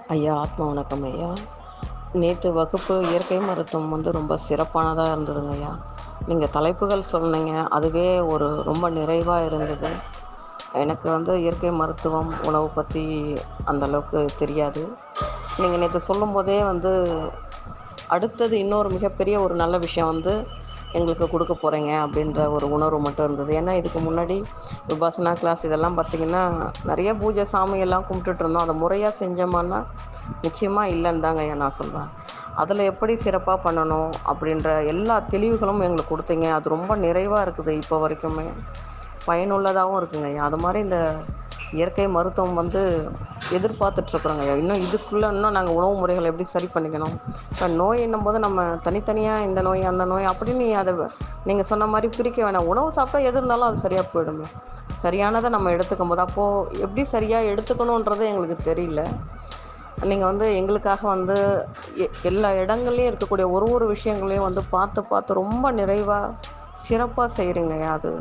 ஐயா, ஆத்ம வணக்கம் ஐயா. நேற்று வகுப்பு இயற்கை மருத்துவம் ரொம்ப சிறப்பானதா இருந்ததுங்க ஐயா. நீங்க தலைப்புகள் சொன்னீங்க. அதுவே ரொம்ப நிறைவா இருந்தது. எனக்கு இயற்கை மருத்துவம், உணவு பத்தி அந்த அளவுக்கு தெரியாது. நீங்க நேற்று சொல்லும்போதே அடுத்தது இன்னொரு மிகப்பெரிய ஒரு நல்ல விஷயம் எங்களுக்கு குடுக்க போறீங்க அப்படின்ற ஒரு உணர்வு மட்டும் இருந்தது. ஏன்னா இதுக்கு முன்னாடி விபாசனா கிளாஸ் இதெல்லாம் பார்த்தீங்கன்னா, நெறைய பூஜை சாமியெல்லாம் கும்பிட்டுட்டு இருந்தோம். அத முறையா செஞ்சோமான்னா, நிச்சயமா இல்லன்னு தாங்க ஐயா நான் சொல்வேன். அதில எப்படி சிறப்பா பண்ணணும் அப்படின்ற எல்லா தெளிவுகளும் எங்களுக்கு குடுத்தீங்க. அது ரொம்ப நிறைவா இருக்குது இப்போ வரைக்குமே. பயனுள்ளதாவும் இருக்குங்க ஐயா. அது மாரி இந்த இயற்கை மருத்துவம் எதிர்பார்த்துட்ருக்குறோங்க ஐயா. இன்னும் நாங்க உணவு முறைகள எப்படி சரி பண்ணிக்கணும்? இப்ப நோயின்னும்போது நம்ம தனித்தனியா இந்த நோய், அந்த நோய் அப்படின்னு நீங்க சொன்ன மாரி பிரிக்க வேணாம். உணவு சாப்பிட்டா எது இருந்தாலும் அது சரியா போயிடுமே. சரியானத நம்ம எடுத்துக்கும்போது, அப்போ எப்படி சரியா எடுத்துக்கணுன்றது எங்களுக்கு தெரியல. நீங்க எங்களுக்காக எல்லா இடங்கள்லயும் இருக்கக்கூடிய ஒரு விஷயங்களையும் பார்த்து பார்த்து ரொம்ப நிறைவா, சிறப்பா செய்றீங்கய்யா. அது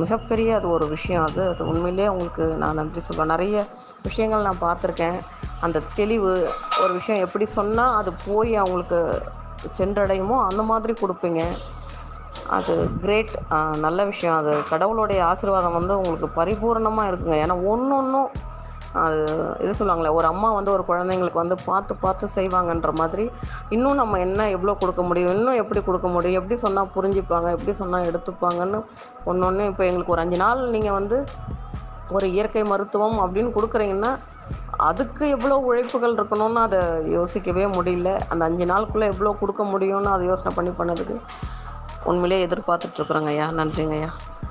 மிகப்பெரிய ஒரு விஷயம் அது. அது உண்மையிலேயே உங்களுக்கு நான் நன்றி சொல்வேன். நெறைய விஷயங்கள் நான் பார்த்துருக்கேன். அந்த தெளிவு, ஒரு விஷயம் எப்படி சொன்னா அது போய் அவங்களுக்கு சென்றடையுமோ, அந்த மாதிரி குடுப்பீங்க. அது கிரேட். நல்ல விஷயம். அது கடவுளுடைய ஆசீர்வாதம் உங்களுக்கு பரிபூரணமா இருக்குங்க. ஏன்னா ஒண்ணொண்ணும் அது இது சொல்லுவாங்கல்ல, ஒரு அம்மா ஒரு குழந்தைங்களுக்கு பார்த்து பார்த்து செய்வாங்கன்ற மாதிரி, இன்னும் நம்ம என்ன எவ்வளோ குடுக்க முடியும்? இன்னும் எப்படி குடுக்க முடியும்? எப்படி சொன்னா புரிஞ்சுப்பாங்க? எப்படி சொன்னா எடுத்துப்பாங்கன்னு ஒண்ணொண்ணு இப்ப எங்களுக்கு ஒரு 5 நாள் நீங்க ஒரு இயற்கை மருத்துவம் அப்படின்னு குடுக்குறீங்கன்னா, அதுக்கு எவ்வளோ உழைப்புகள் இருக்கணும்னு அத யோசிக்கவே முடியல. அந்த 5 நாளுக்குள்ள எவ்வளோ குடுக்க முடியும்னு அத யோசனை பண்ணி பண்ணதுக்கு உண்மையிலேயே எதிர்பார்த்துட்டு இருக்கிறோங்க ஐயா. நன்றிங்க ஐயா.